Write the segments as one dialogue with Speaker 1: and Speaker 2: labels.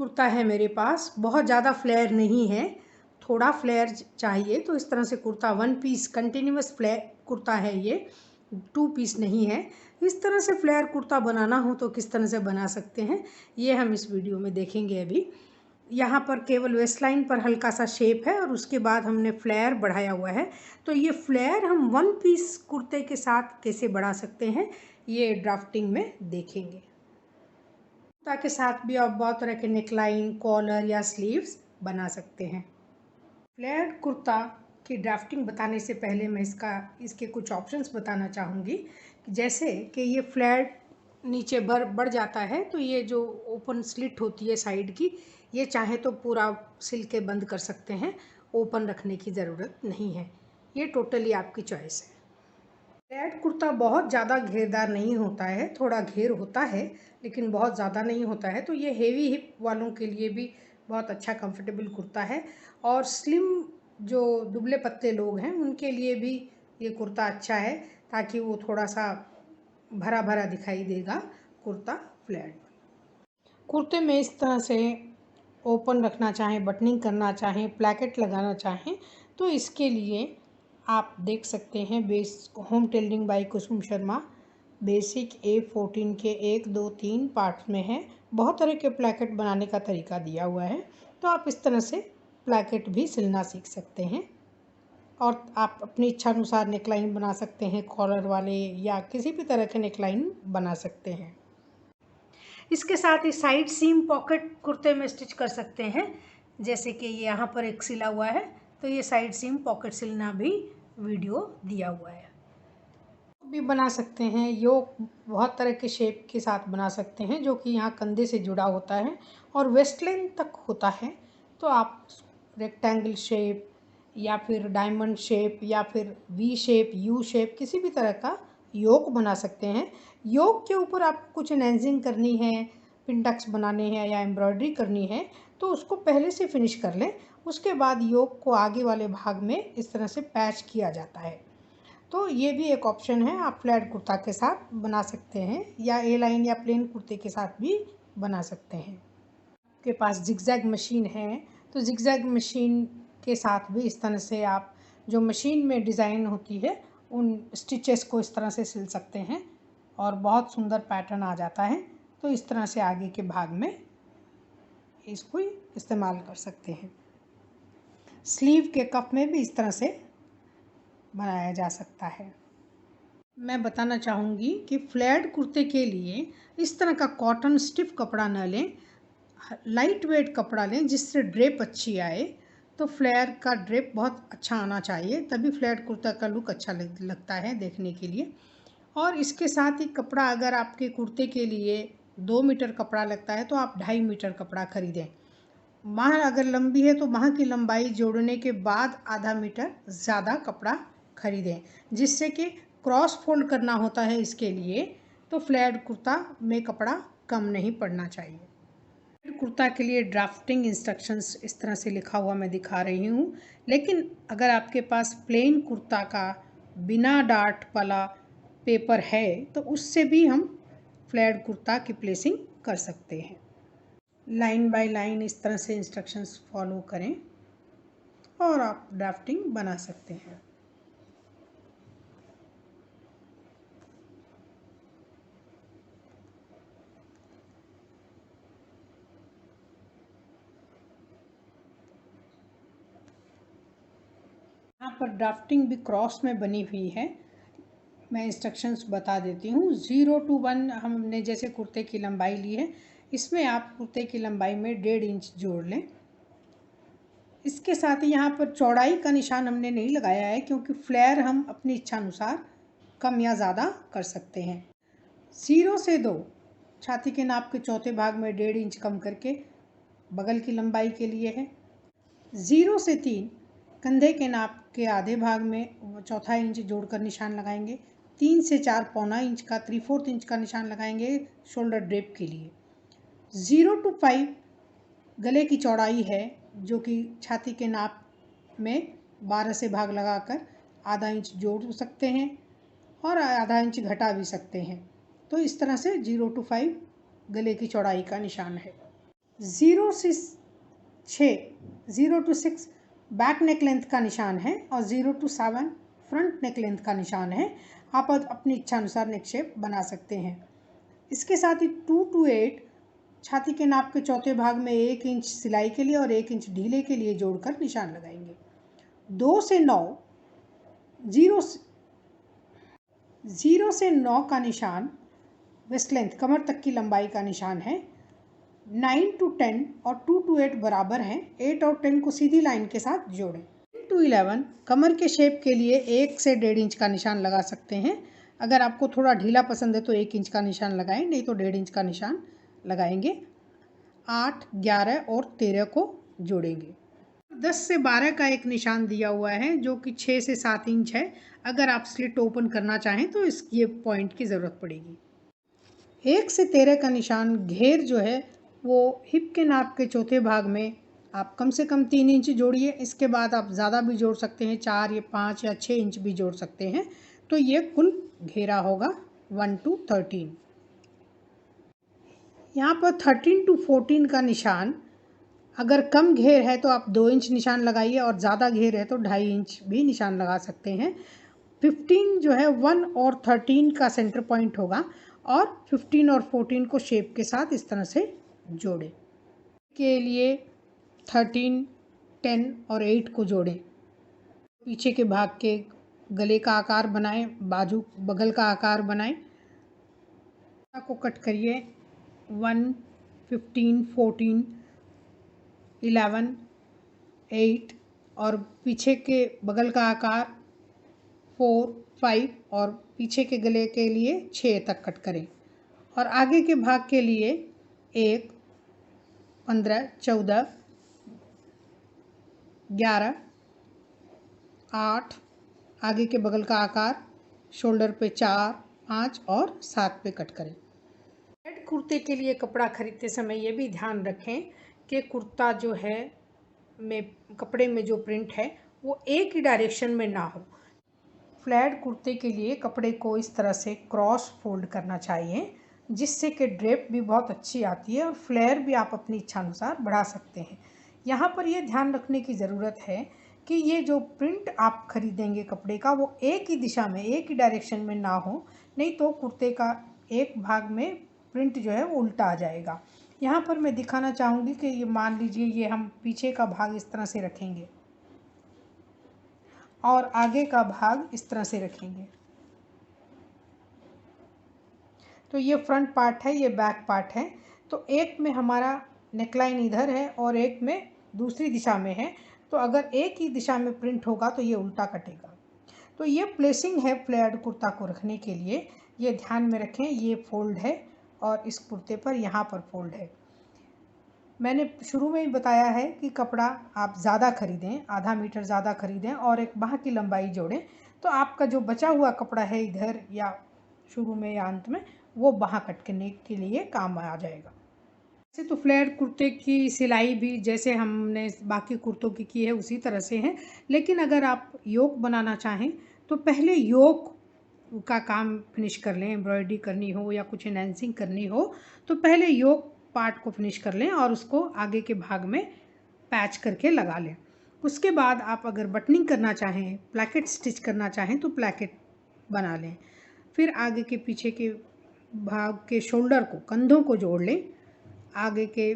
Speaker 1: कुर्ता है मेरे पास, बहुत ज़्यादा फ्लेयर नहीं है, थोड़ा फ्लेयर चाहिए। तो इस तरह से kurta 1 piece continuous flare kurta है, ये 2 पीस नहीं है। इस तरह से फ्लेयर कुर्ता बनाना हो तो किस तरह से बना सकते हैं, ये हम इस वीडियो में देखेंगे। अभी यहाँ पर केवल वेस्ट लाइन पर हल्का सा शेप है और उसके बाद हमने फ्लेयर बढ़ाया हुआ है। तो ये फ्लेयर हम 1 पीस कुर्ते के साथ कैसे बढ़ा सकते हैं, ये ड्राफ्टिंग में देखेंगे। कुर्ता के साथ भी आप बहुत तरह के नेकलाइन, कॉलर या स्लीव्स बना सकते हैं। फ्लेयर्ड कुर्ता की ड्राफ्टिंग बताने से पहले मैं इसके कुछ ऑप्शंस बताना चाहूँगी। जैसे कि ये फ्लेयर्ड नीचे बढ़ जाता है, तो ये जो ओपन स्लिट होती है साइड की, ये चाहे तो पूरा सिल के बंद कर सकते हैं, ओपन रखने की ज़रूरत नहीं है। ये टोटली आपकी चॉइस है। फ्लेयर्ड कुर्ता बहुत ज़्यादा घेरदार नहीं होता है, थोड़ा घेर होता है लेकिन बहुत ज़्यादा नहीं होता है। तो ये हेवी हिप वालों के लिए भी बहुत अच्छा कंफर्टेबल कुर्ता है, और स्लिम जो दुबले पतले लोग हैं उनके लिए भी ये कुर्ता अच्छा है, ताकि वो थोड़ा सा भरा भरा दिखाई देगा कुर्ता फ्लेयर्ड। कुर्ते में इस तरह से ओपन रखना चाहें, बटनिंग करना चाहें, प्लैकेट लगाना चाहें, तो इसके लिए आप देख सकते हैं होम टेलरिंग बाय कुसुम शर्मा बेसिक A14 के 1, 2, 3 पार्ट्स में है। बहुत तरह के प्लैकेट बनाने का तरीका दिया हुआ है, तो आप इस तरह से प्लैकेट भी सिलना सीख सकते हैं। और आप अपनी इच्छा अनुसार नेकलाइन बना सकते हैं, कॉलर वाले या किसी भी तरह के नेकलाइन बना सकते हैं। इसके साथ ही साइड सीम पॉकेट कुर्ते में स्टिच कर सकते हैं। जैसे कि ये यहाँ पर एक सिला हुआ है, तो ये साइड सीम पॉकेट सिलना भी वीडियो दिया हुआ है। भी बना सकते हैं, योक बहुत तरह के शेप के साथ बना सकते हैं, जो कि यहाँ कंधे से जुड़ा होता है और वेस्ट लाइन तक होता है। तो आप रेक्टेंगल शेप या फिर डायमंड शेप या फिर वी शेप, यू शेप, किसी भी तरह का योक बना सकते हैं। योक के ऊपर आपको कुछ एनहेंसिंग करनी है, पिंटक्स बनाने हैं या एम्ब्रॉयडरी करनी है, तो उसको पहले से फिनिश कर लें। उसके बाद योक को आगे वाले भाग में इस तरह से पैच किया जाता है। तो ये भी एक ऑप्शन है, आप फ्लैट कुर्ता के साथ बना सकते हैं या ए लाइन या प्लेन कुर्ते के साथ भी बना सकते हैं। आपके पास जिगजैग मशीन है, तो जिगजैग मशीन के साथ भी इस तरह से आप जो मशीन में डिज़ाइन होती है उन स्टिचेस को इस तरह से सिल सकते हैं और बहुत सुंदर पैटर्न आ जाता है। तो इस तरह से आगे के भाग में इसको इस्तेमाल कर सकते हैं। स्लीव के कप में भी इस तरह से बनाया जा सकता है। मैं बताना चाहूँगी कि फ्लेयर्ड कुर्ते के लिए इस तरह का कॉटन स्टिफ कपड़ा न लें, लाइट वेट कपड़ा लें जिससे ड्रेप अच्छी आए। तो फ्लेयर का ड्रेप बहुत अच्छा आना चाहिए, तभी फ्लेयर्ड कुर्ता का लुक अच्छा लगता है देखने के लिए। और इसके साथ ही कपड़ा, अगर आपके कुर्ते के लिए 2 मीटर कपड़ा लगता है तो आप 2.5 मीटर कपड़ा खरीदें। बाँह अगर लंबी है तो बाँह की लंबाई जोड़ने के बाद आधा मीटर ज़्यादा कपड़ा खरीदें, जिससे कि क्रॉस फोल्ड करना होता है इसके लिए, तो फ्लेयर्ड कुर्ता में कपड़ा कम नहीं पड़ना चाहिए। फ्लेयर्ड कुर्ता के लिए ड्राफ्टिंग इंस्ट्रक्शंस इस तरह से लिखा हुआ मैं दिखा रही हूँ, लेकिन अगर आपके पास प्लेन कुर्ता का बिना डार्ट वाला पेपर है तो उससे भी हम फ्लेयर्ड कुर्ता की प्लेसिंग कर सकते हैं। लाइन बाय लाइन इस तरह से इंस्ट्रक्शंस फॉलो करें और आप ड्राफ्टिंग बना सकते हैं। यहाँ पर ड्राफ्टिंग भी क्रॉस में बनी हुई है, मैं इंस्ट्रक्शंस बता देती हूँ। 0 to 1 हमने जैसे कुर्ते की लंबाई ली है, इसमें आप कुर्ते की लंबाई में 1.5 इंच जोड़ लें। इसके साथ ही यहाँ पर चौड़ाई का निशान हमने नहीं लगाया है, क्योंकि फ्लेयर हम अपनी इच्छा अनुसार कम या ज़्यादा कर सकते हैं। 0 से 2 छाती के नाप के चौथे भाग में 1.5 इंच कम करके बगल की लंबाई के लिए है। 0 से 3 कंधे के नाप के आधे भाग में चौथा इंच जोड़कर निशान लगाएंगे। 3 से 4 पौना इंच का 3/4 इंच का निशान लगाएंगे शोल्डर ड्रेप के लिए। 0 to 5 गले की चौड़ाई है, जो कि छाती के नाप में 12 से भाग लगाकर आधा इंच जोड़ सकते हैं और आधा इंच घटा भी सकते हैं। तो इस तरह से 0 to 5 गले की चौड़ाई का निशान है। 0 से 6, 0 to 6 बैक नेक लेंथ का निशान है और 0 to 7 फ्रंट नेक लेंथ का निशान है। आप अपनी इच्छा अनुसार नेक शेप बना सकते हैं। इसके साथ ही 2 to 8 छाती के नाप के चौथे भाग में 1 इंच सिलाई के लिए और 1 इंच ढीले के लिए जोड़कर निशान लगाएंगे। 2 से 9 0 से 9 का निशान वेस्ट लेंथ कमर तक की लंबाई का निशान है। 9 to 10 और 2 to 8 बराबर हैं। 8 और 10 को सीधी लाइन के साथ जोड़ें। 10 to 11 कमर के शेप के लिए 1 से 1.5 इंच का निशान लगा सकते हैं। अगर आपको थोड़ा ढीला पसंद है तो 1 इंच का निशान लगाएं, नहीं तो 1.5 इंच का निशान लगाएंगे। 8, 11 और 13 को जोड़ेंगे। 10 से 12 का एक निशान दिया हुआ है जो कि 6 से 7 इंच है। अगर आप स्लिट ओपन करना चाहें तो ये पॉइंट की ज़रूरत पड़ेगी। 1 से 13 का निशान घेर जो है वो हिप के नाप के चौथे भाग में आप कम से कम 3 इंच जोड़िए। इसके बाद आप ज़्यादा भी जोड़ सकते हैं, 4 या 5 या 6 इंच भी जोड़ सकते हैं। तो ये कुल घेरा होगा 1 to 13। यहाँ पर 13 to 14 का निशान अगर कम घेर है तो आप 2 इंच निशान लगाइए और ज़्यादा घेर है तो 2.5 इंच भी निशान लगा सकते हैं। 15 जो है 1 और 13 का सेंटर पॉइंट होगा और 15 और 14 को शेप के साथ इस तरह से जोड़ें। के लिए 13, 10 और 8 को जोड़ें। पीछे के भाग के गले का आकार बनाएं, बाजू बगल का आकार बनाएं। को कट करिए 1, 15, 14, 11, 8 और पीछे के बगल का आकार 4, 5 और पीछे के गले के लिए 6 तक कट करें। और आगे के भाग के लिए 1, 15, 14, 11, 8 आगे के बगल का आकार शोल्डर पे 4, 5 और 7 पे कट करें। रेड कुर्ते के लिए कपड़ा खरीदते समय ये भी ध्यान रखें कि कुर्ता जो है कपड़े में जो प्रिंट है वो एक ही डायरेक्शन में ना हो। फ्लैट कुर्ते के लिए कपड़े को इस तरह से क्रॉस फोल्ड करना चाहिए जिससे कि ड्रेप भी बहुत अच्छी आती है और फ्लेयर भी आप अपनी इच्छा अनुसार बढ़ा सकते हैं। यहाँ पर यह ध्यान रखने की ज़रूरत है कि ये जो प्रिंट आप खरीदेंगे कपड़े का वो एक ही दिशा में, एक ही डायरेक्शन में ना हो, नहीं तो कुर्ते का एक भाग में प्रिंट जो है वो उल्टा आ जाएगा। यहाँ पर मैं दिखाना चाहूँगी कि ये मान लीजिए ये हम पीछे का भाग इस तरह से रखेंगे और आगे का भाग इस तरह से रखेंगे तो ये फ्रंट पार्ट है, ये बैक पार्ट है। तो एक में हमारा नेकलाइन इधर है और एक में दूसरी दिशा में है। तो अगर एक ही दिशा में प्रिंट होगा तो ये उल्टा कटेगा। तो ये प्लेसिंग है फ्लेयर्ड कुर्ता को रखने के लिए, ये ध्यान में रखें। ये फोल्ड है और इस कुर्ते पर यहाँ पर फोल्ड है। मैंने शुरू में ही बताया है कि कपड़ा आप ज़्यादा खरीदें, आधा मीटर ज़्यादा खरीदें और एक बाह की लंबाई जोड़ें तो आपका जो बचा हुआ कपड़ा है इधर या शुरू में या अंत में वो बाह कट करने के लिए काम आ जाएगा। वैसे तो फ्लेयर कुर्ते की सिलाई भी जैसे हमने बाकी कुर्तों की है उसी तरह से है, लेकिन अगर आप योक बनाना चाहें तो पहले योक का काम फिनिश कर लें। एम्ब्रॉयडरी करनी हो या कुछ एनहांसिंग करनी हो तो पहले योक पार्ट को फिनिश कर लें और उसको आगे के भाग में पैच करके लगा लें। उसके बाद आप अगर बटनिंग करना चाहें, प्लैकेट स्टिच करना चाहें तो प्लैकेट बना लें। फिर आगे के पीछे के भाग के शोल्डर को, कंधों को जोड़ लें। आगे के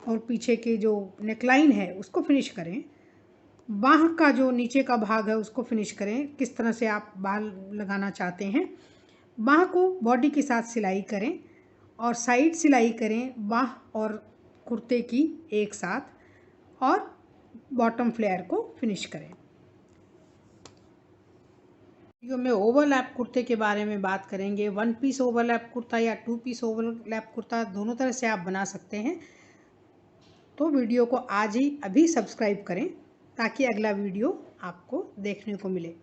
Speaker 1: और पीछे के जो नेकलाइन है उसको फिनिश करें। बाह का जो नीचे का भाग है उसको फिनिश करें, किस तरह से आप बाल लगाना चाहते हैं। बाह को बॉडी के साथ सिलाई करें और साइड सिलाई करें बाह और कुर्ते की एक साथ और बॉटम फ्लेयर को फिनिश करें। वीडियो में ओवरलैप कुर्ते के बारे में बात करेंगे। 1 पीस ओवरलैप कुर्ता या 2 पीस ओवरलैप कुर्ता दोनों तरह से आप बना सकते हैं। तो वीडियो को आज ही अभी सब्सक्राइब करें ताकि अगला वीडियो आपको देखने को मिले।